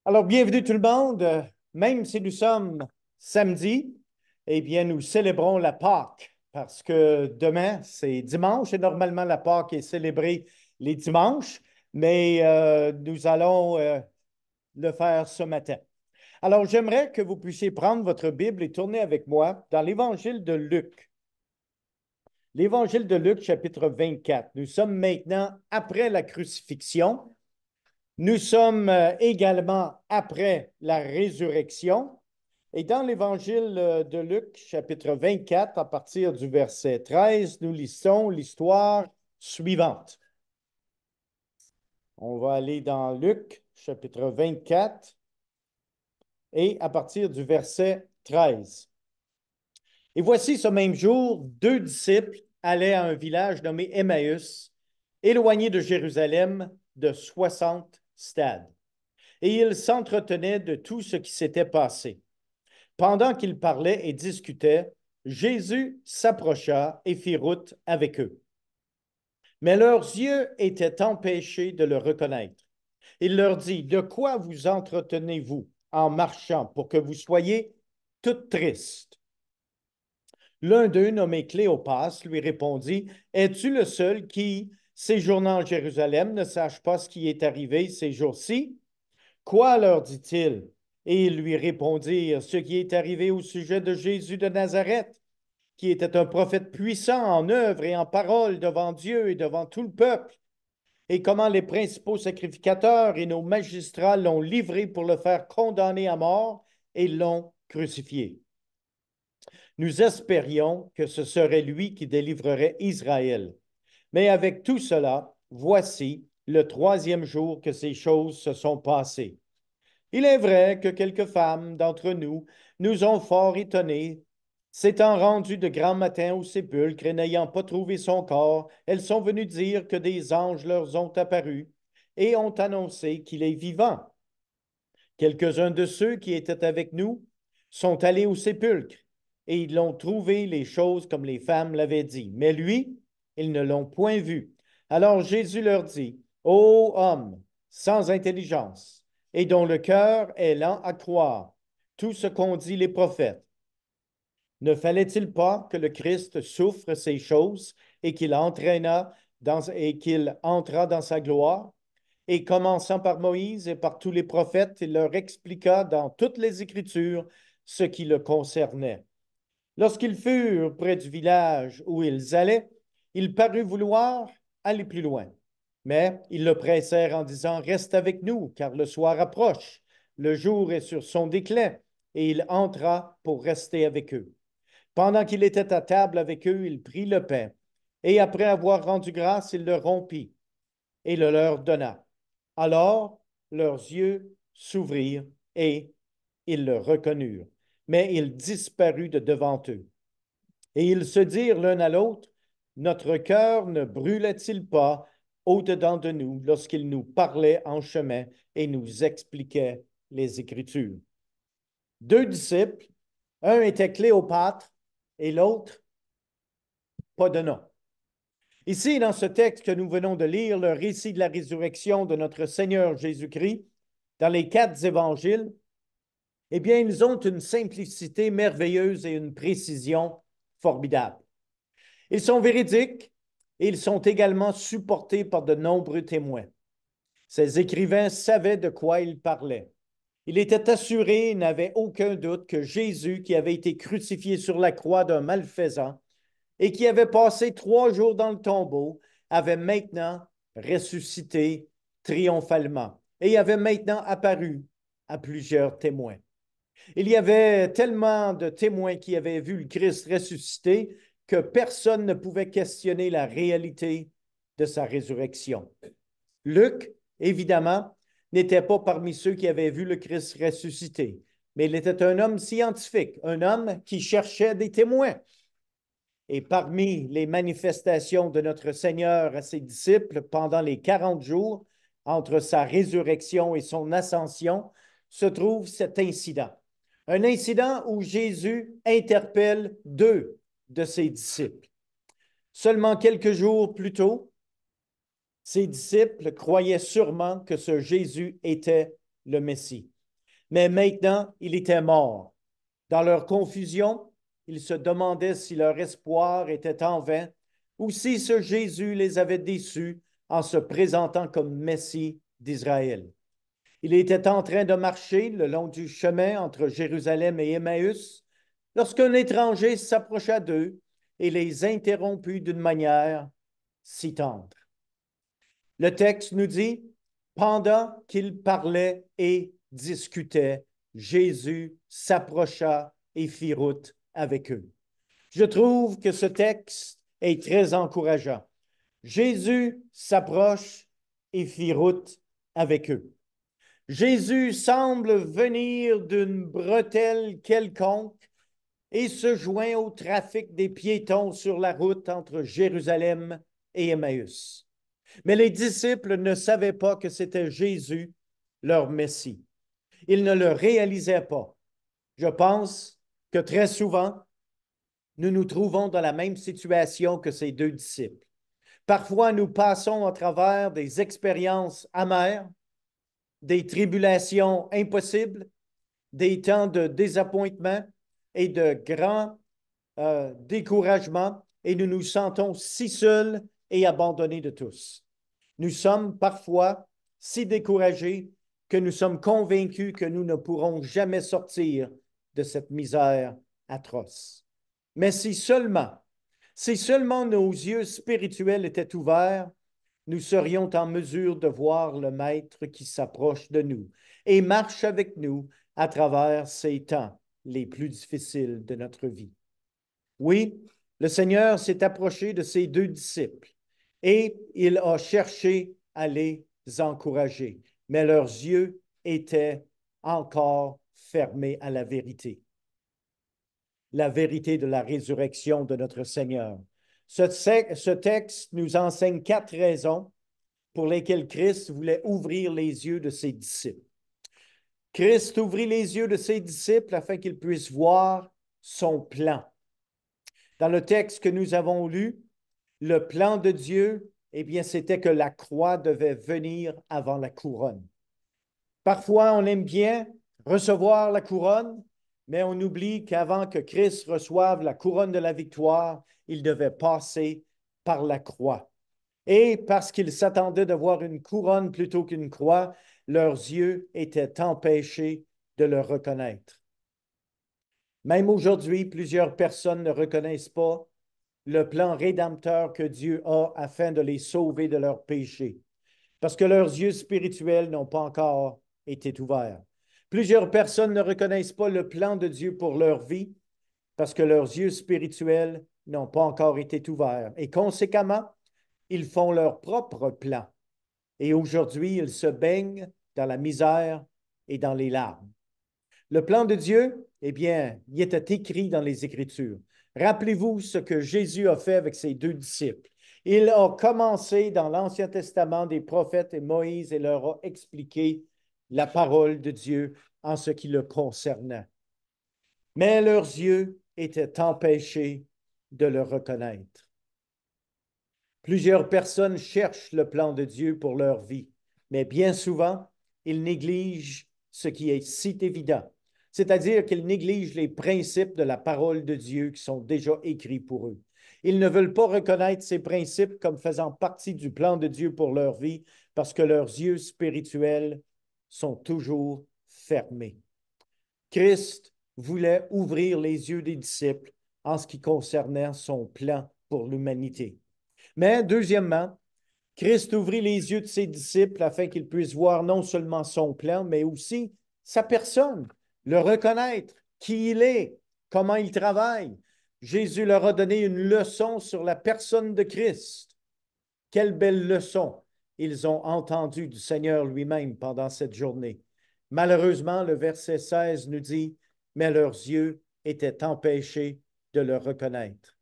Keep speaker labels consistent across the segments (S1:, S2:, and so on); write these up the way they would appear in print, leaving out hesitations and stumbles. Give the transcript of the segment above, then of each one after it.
S1: Alors, bienvenue tout le monde. Même si nous sommes samedi, eh bien, nous célébrons la Pâque parce que demain, c'est dimanche et normalement, la Pâque est célébrée les dimanches, mais nous allons le faire ce matin. Alors, j'aimerais que vous puissiez prendre votre Bible et tourner avec moi dans l'Évangile de Luc. L'Évangile de Luc, chapitre 24. Nous sommes maintenant après la crucifixion. Nous sommes également après la résurrection. Et dans l'Évangile de Luc, chapitre 24, à partir du verset 13, nous lisons l'histoire suivante. On va aller dans Luc, chapitre 24, et à partir du verset 13. Et voici ce même jour, deux disciples allaient à un village nommé Emmaüs, éloigné de Jérusalem de 60 stades. Et ils s'entretenaient de tout ce qui s'était passé. Pendant qu'ils parlaient et discutaient, Jésus s'approcha et fit route avec eux. Mais leurs yeux étaient empêchés de le reconnaître. Il leur dit, de quoi vous entretenez-vous en marchant pour que vous soyez toutes tristes? L'un d'eux, nommé Cléopas, lui répondit, es-tu le seul qui, séjournant en Jérusalem, ne sache pas ce qui est arrivé ces jours-ci? Quoi leur dit-il? Et ils lui répondirent, ce qui est arrivé au sujet de Jésus de Nazareth, qui était un prophète puissant en œuvre et en parole devant Dieu et devant tout le peuple, et comment les principaux sacrificateurs et nos magistrats l'ont livré pour le faire condamner à mort et l'ont crucifié. Nous espérions que ce serait lui qui délivrerait Israël. Mais avec tout cela, voici le troisième jour que ces choses se sont passées. Il est vrai que quelques femmes d'entre nous nous ont fort étonnés. S'étant rendues de grand matin au sépulcre et n'ayant pas trouvé son corps, elles sont venues dire que des anges leur ont apparu et ont annoncé qu'il est vivant. Quelques-uns de ceux qui étaient avec nous sont allés au sépulcre et ils l'ont trouvé les choses comme les femmes l'avaient dit. Mais lui, ils ne l'ont point vu. Alors Jésus leur dit, ô homme sans intelligence et dont le cœur est lent à croire tout ce qu'ont dit les prophètes, ne fallait-il pas que le Christ souffre ces choses et qu'il entra dans sa gloire? Et commençant par Moïse et par tous les prophètes, il leur expliqua dans toutes les Écritures ce qui le concernait. Lorsqu'ils furent près du village où ils allaient, il parut vouloir aller plus loin. Mais ils le pressèrent en disant, reste avec nous, car le soir approche, le jour est sur son déclin, et il entra pour rester avec eux. Pendant qu'il était à table avec eux, il prit le pain, et après avoir rendu grâce, il le rompit et le leur donna. Alors leurs yeux s'ouvrirent et ils le reconnurent, mais il disparut de devant eux. Et ils se dirent l'un à l'autre, notre cœur ne brûlait-il pas au-dedans de nous lorsqu'il nous parlait en chemin et nous expliquait les Écritures? Deux disciples, un était Cléopâtre et l'autre, pas de nom. Ici, dans ce texte que nous venons de lire, le récit de la résurrection de notre Seigneur Jésus-Christ, dans les quatre évangiles, eh bien, ils ont une simplicité merveilleuse et une précision formidable. Ils sont véridiques et ils sont également supportés par de nombreux témoins. Ces écrivains savaient de quoi ils parlaient. Il était assuré, il n'avait aucun doute que Jésus, qui avait été crucifié sur la croix d'un malfaisant et qui avait passé 3 jours dans le tombeau, avait maintenant ressuscité triomphalement et avait maintenant apparu à plusieurs témoins. Il y avait tellement de témoins qui avaient vu le Christ ressuscité que personne ne pouvait questionner la réalité de sa résurrection. Luc, évidemment, n'était pas parmi ceux qui avaient vu le Christ ressuscité, mais il était un homme scientifique, un homme qui cherchait des témoins. Et parmi les manifestations de notre Seigneur à ses disciples pendant les 40 jours, entre sa résurrection et son ascension, se trouve cet incident. Un incident où Jésus interpelle deux de ses disciples. Seulement quelques jours plus tôt, ses disciples croyaient sûrement que ce Jésus était le Messie. Mais maintenant, il était mort. Dans leur confusion, ils se demandaient si leur espoir était en vain ou si ce Jésus les avait déçus en se présentant comme Messie d'Israël. Il était en train de marcher le long du chemin entre Jérusalem et Emmaüs lorsqu'un étranger s'approcha d'eux et les interrompit d'une manière si tendre. Le texte nous dit, pendant qu'ils parlaient et discutaient, Jésus s'approcha et fit route avec eux. Je trouve que ce texte est très encourageant. Jésus s'approche et fit route avec eux. Jésus semble venir d'une bretelle quelconque et se joint au trafic des piétons sur la route entre Jérusalem et Emmaüs. Mais les disciples ne savaient pas que c'était Jésus, leur Messie. Ils ne le réalisaient pas. Je pense que très souvent, nous nous trouvons dans la même situation que ces deux disciples. Parfois, nous passons à travers des expériences amères, des tribulations impossibles, des temps de désappointement et de grands découragements, et nous nous sentons si seuls et abandonnés de tous. Nous sommes parfois si découragés que nous sommes convaincus que nous ne pourrons jamais sortir de cette misère atroce. Mais si seulement nos yeux spirituels étaient ouverts, nous serions en mesure de voir le Maître qui s'approche de nous et marche avec nous à travers ces temps les plus difficiles de notre vie. Oui, le Seigneur s'est approché de ses deux disciples et il a cherché à les encourager, mais leurs yeux étaient encore fermés à la vérité de la résurrection de notre Seigneur. Ce texte nous enseigne 4 raisons pour lesquelles Christ voulait ouvrir les yeux de ses disciples. Christ ouvrit les yeux de ses disciples afin qu'ils puissent voir son plan. Dans le texte que nous avons lu, le plan de Dieu, eh bien, c'était que la croix devait venir avant la couronne. Parfois, on aime bien recevoir la couronne, mais on oublie qu'avant que Christ reçoive la couronne de la victoire, il devait passer par la croix. Et parce qu'ils s'attendaient de voir une couronne plutôt qu'une croix, leurs yeux étaient empêchés de le reconnaître. Même aujourd'hui, plusieurs personnes ne reconnaissent pas le plan rédempteur que Dieu a afin de les sauver de leurs péchés, parce que leurs yeux spirituels n'ont pas encore été ouverts. Plusieurs personnes ne reconnaissent pas le plan de Dieu pour leur vie, parce que leurs yeux spirituels n'ont pas encore été ouverts. Et conséquemment, ils font leur propre plan. Et aujourd'hui, ils se baignent dans la misère et dans les larmes. Le plan de Dieu, eh bien, il était écrit dans les Écritures. Rappelez-vous ce que Jésus a fait avec ses deux disciples. Il a commencé dans l'Ancien Testament des prophètes et Moïse et leur a expliqué la parole de Dieu en ce qui le concernait. Mais leurs yeux étaient empêchés de le reconnaître. Plusieurs personnes cherchent le plan de Dieu pour leur vie, mais bien souvent, ils négligent ce qui est si évident, c'est-à-dire qu'ils négligent les principes de la parole de Dieu qui sont déjà écrits pour eux. Ils ne veulent pas reconnaître ces principes comme faisant partie du plan de Dieu pour leur vie parce que leurs yeux spirituels sont toujours fermés. Christ voulait ouvrir les yeux des disciples en ce qui concernait son plan pour l'humanité. Mais deuxièmement, Christ ouvrit les yeux de ses disciples afin qu'ils puissent voir non seulement son plan, mais aussi sa personne, le reconnaître, qui il est, comment il travaille. Jésus leur a donné une leçon sur la personne de Christ. Quelle belle leçon ils ont entendue du Seigneur lui-même pendant cette journée. Malheureusement, le verset 16 nous dit, mais leurs yeux étaient empêchés de le reconnaître.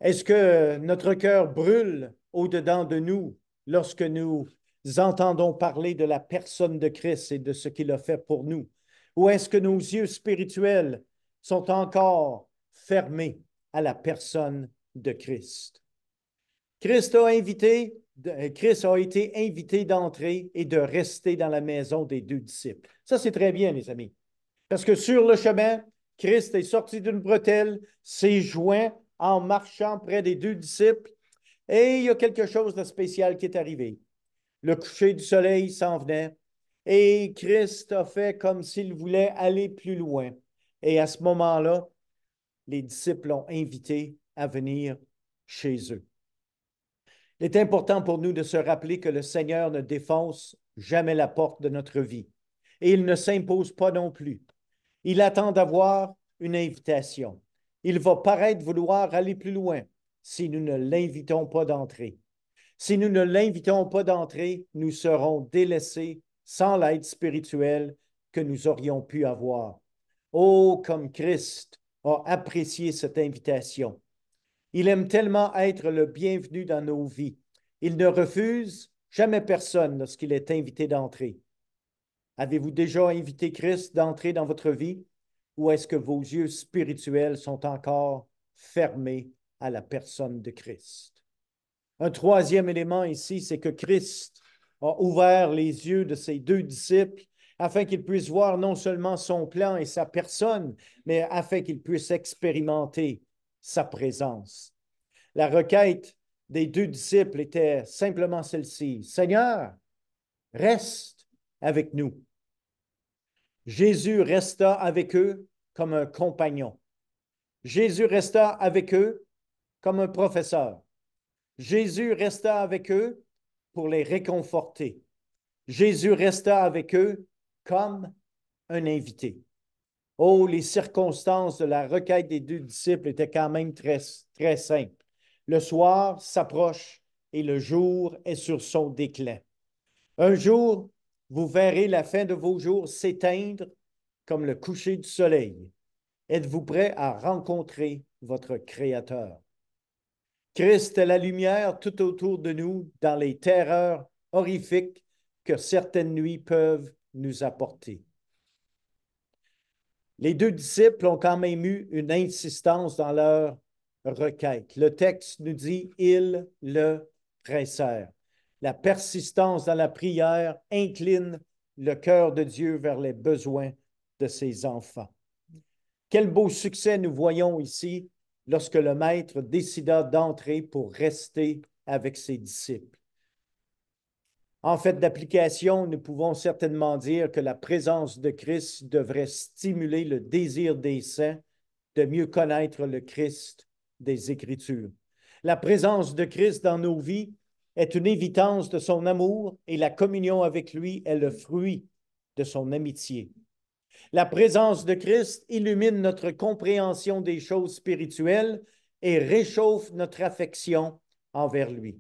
S1: Est-ce que notre cœur brûle au-dedans de nous lorsque nous entendons parler de la personne de Christ et de ce qu'il a fait pour nous? Ou est-ce que nos yeux spirituels sont encore fermés à la personne de Christ? Christ a invité Christ a été invité d'entrer et de rester dans la maison des deux disciples. Ça, c'est très bien, les amis. Parce que sur le chemin, Christ est sorti d'une bretelle, s'est joint en marchant près des deux disciples, et il y a quelque chose de spécial qui est arrivé. Le coucher du soleil s'en venait, et Christ a fait comme s'il voulait aller plus loin. Et à ce moment-là, les disciples l'ont invité à venir chez eux. Il est important pour nous de se rappeler que le Seigneur ne défonce jamais la porte de notre vie et il ne s'impose pas non plus. Il attend d'avoir une invitation. Il va paraître vouloir aller plus loin si nous ne l'invitons pas d'entrer. Si nous ne l'invitons pas d'entrer, nous serons délaissés sans l'aide spirituelle que nous aurions pu avoir. Oh, comme Christ a apprécié cette invitation. Il aime tellement être le bienvenu dans nos vies. Il ne refuse jamais personne lorsqu'il est invité d'entrer. Avez-vous déjà invité Christ d'entrer dans votre vie ou est-ce que vos yeux spirituels sont encore fermés à la personne de Christ? Un troisième élément ici, c'est que Christ a ouvert les yeux de ses deux disciples afin qu'ils puissent voir non seulement son plan et sa personne, mais afin qu'ils puissent expérimenter sa présence. La requête des deux disciples était simplement celle-ci. Seigneur, reste avec nous. Jésus resta avec eux comme un compagnon. Jésus resta avec eux comme un professeur. Jésus resta avec eux pour les réconforter. Jésus resta avec eux comme un invité. Oh, les circonstances de la requête des deux disciples étaient quand même très, très simples. Le soir s'approche et le jour est sur son déclin. Un jour, vous verrez la fin de vos jours s'éteindre comme le coucher du soleil. Êtes-vous prêt à rencontrer votre Créateur? Christ est la lumière tout autour de nous dans les terreurs horrifiques que certaines nuits peuvent nous apporter. Les deux disciples ont quand même eu une insistance dans leur requête. Le texte nous dit « ils le pressèrent ». La persistance dans la prière incline le cœur de Dieu vers les besoins de ses enfants. Quel beau succès nous voyons ici lorsque le Maître décida d'entrer pour rester avec ses disciples. En fait d'application, nous pouvons certainement dire que la présence de Christ devrait stimuler le désir des saints de mieux connaître le Christ des Écritures. La présence de Christ dans nos vies est une évidence de son amour et la communion avec lui est le fruit de son amitié. La présence de Christ illumine notre compréhension des choses spirituelles et réchauffe notre affection envers lui.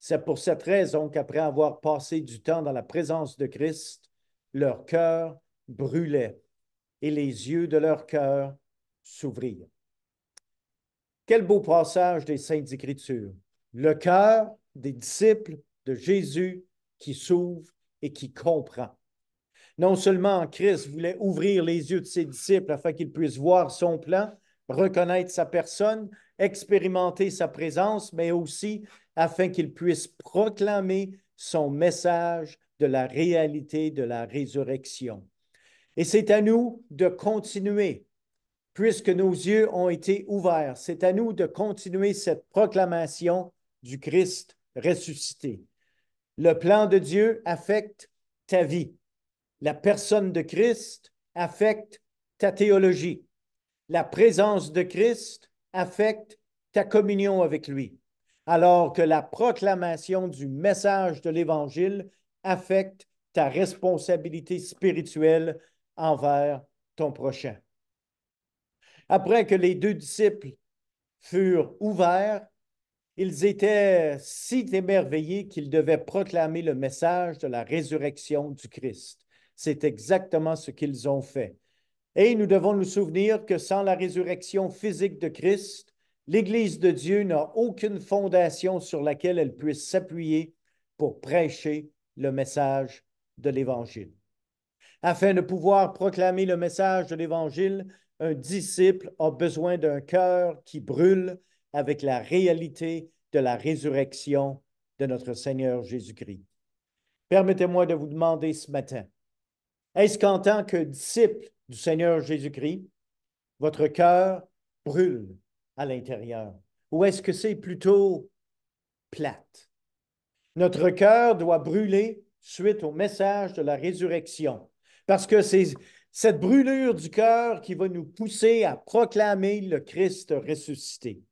S1: C'est pour cette raison qu'après avoir passé du temps dans la présence de Christ, leur cœur brûlait et les yeux de leur cœur s'ouvrirent. Quel beau passage des Saintes Écritures. Le cœur des disciples de Jésus qui s'ouvre et qui comprend. Non seulement Christ voulait ouvrir les yeux de ses disciples afin qu'ils puissent voir son plan, reconnaître sa personne, expérimenter sa présence, mais aussi afin qu'ils puissent proclamer son message de la réalité de la résurrection. Et c'est à nous de continuer, puisque nos yeux ont été ouverts, c'est à nous de continuer cette proclamation du Christ ressuscité. Le plan de Dieu affecte ta vie. La personne de Christ affecte ta théologie. La présence de Christ affecte ta communion avec lui, alors que la proclamation du message de l'Évangile affecte ta responsabilité spirituelle envers ton prochain. Après que les deux disciples furent ouverts, ils étaient si émerveillés qu'ils devaient proclamer le message de la résurrection du Christ. C'est exactement ce qu'ils ont fait. Et nous devons nous souvenir que sans la résurrection physique de Christ, l'Église de Dieu n'a aucune fondation sur laquelle elle puisse s'appuyer pour prêcher le message de l'Évangile. Afin de pouvoir proclamer le message de l'Évangile, un disciple a besoin d'un cœur qui brûle avec la réalité de la résurrection de notre Seigneur Jésus-Christ. Permettez-moi de vous demander ce matin, est-ce qu'en tant que disciple du Seigneur Jésus-Christ, votre cœur brûle à l'intérieur? Ou est-ce que c'est plutôt plate? Notre cœur doit brûler suite au message de la résurrection, parce que c'est cette brûlure du cœur qui va nous pousser à proclamer le Christ ressuscité.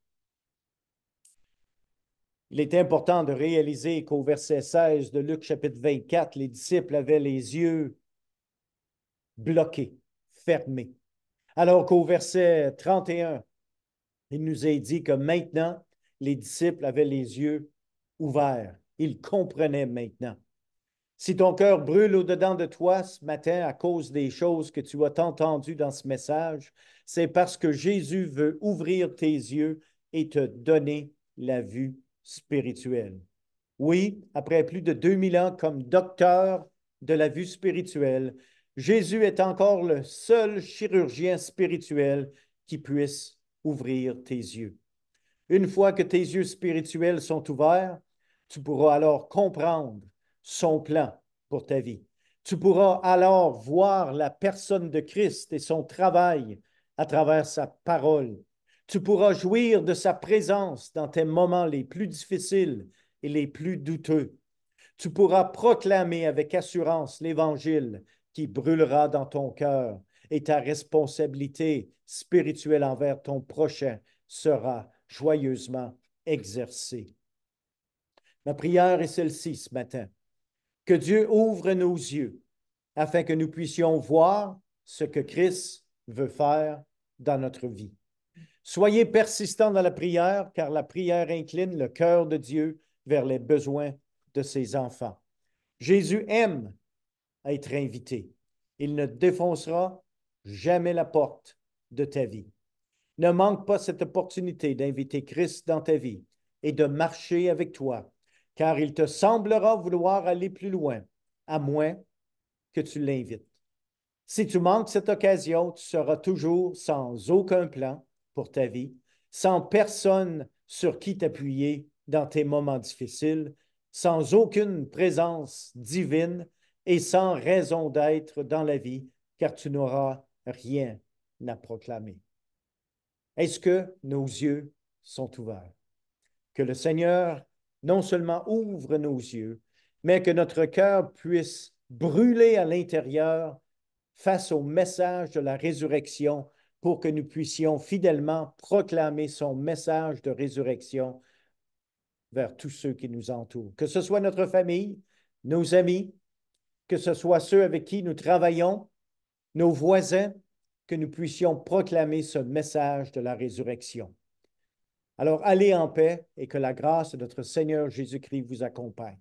S1: Il est important de réaliser qu'au verset 16 de Luc chapitre 24, les disciples avaient les yeux bloqués, fermés. Alors qu'au verset 31, il nous est dit que maintenant, les disciples avaient les yeux ouverts. Ils comprenaient maintenant. Si ton cœur brûle au-dedans de toi ce matin à cause des choses que tu as entendues dans ce message, c'est parce que Jésus veut ouvrir tes yeux et te donner la vue spirituelle. Oui, après plus de 2000 ans comme docteur de la vue spirituelle, Jésus est encore le seul chirurgien spirituel qui puisse ouvrir tes yeux. Une fois que tes yeux spirituels sont ouverts, tu pourras alors comprendre son plan pour ta vie. Tu pourras alors voir la personne de Christ et son travail à travers sa parole. Tu pourras jouir de sa présence dans tes moments les plus difficiles et les plus douteux. Tu pourras proclamer avec assurance l'Évangile qui brûlera dans ton cœur et ta responsabilité spirituelle envers ton prochain sera joyeusement exercée. Ma prière est celle-ci ce matin. Que Dieu ouvre nos yeux afin que nous puissions voir ce que Christ veut faire dans notre vie. Soyez persistants dans la prière, car la prière incline le cœur de Dieu vers les besoins de ses enfants. Jésus aime être invité. Il ne défoncera jamais la porte de ta vie. Ne manque pas cette opportunité d'inviter Christ dans ta vie et de marcher avec toi, car il te semblera vouloir aller plus loin, à moins que tu l'invites. Si tu manques cette occasion, tu seras toujours sans aucun plan pour ta vie, sans personne sur qui t'appuyer dans tes moments difficiles, sans aucune présence divine et sans raison d'être dans la vie, car tu n'auras rien à proclamer. Est-ce que nos yeux sont ouverts? Que le Seigneur non seulement ouvre nos yeux, mais que notre cœur puisse brûler à l'intérieur face au message de la résurrection pour que nous puissions fidèlement proclamer son message de résurrection vers tous ceux qui nous entourent. Que ce soit notre famille, nos amis, que ce soit ceux avec qui nous travaillons, nos voisins, que nous puissions proclamer ce message de la résurrection. Alors, allez en paix et que la grâce de notre Seigneur Jésus-Christ vous accompagne.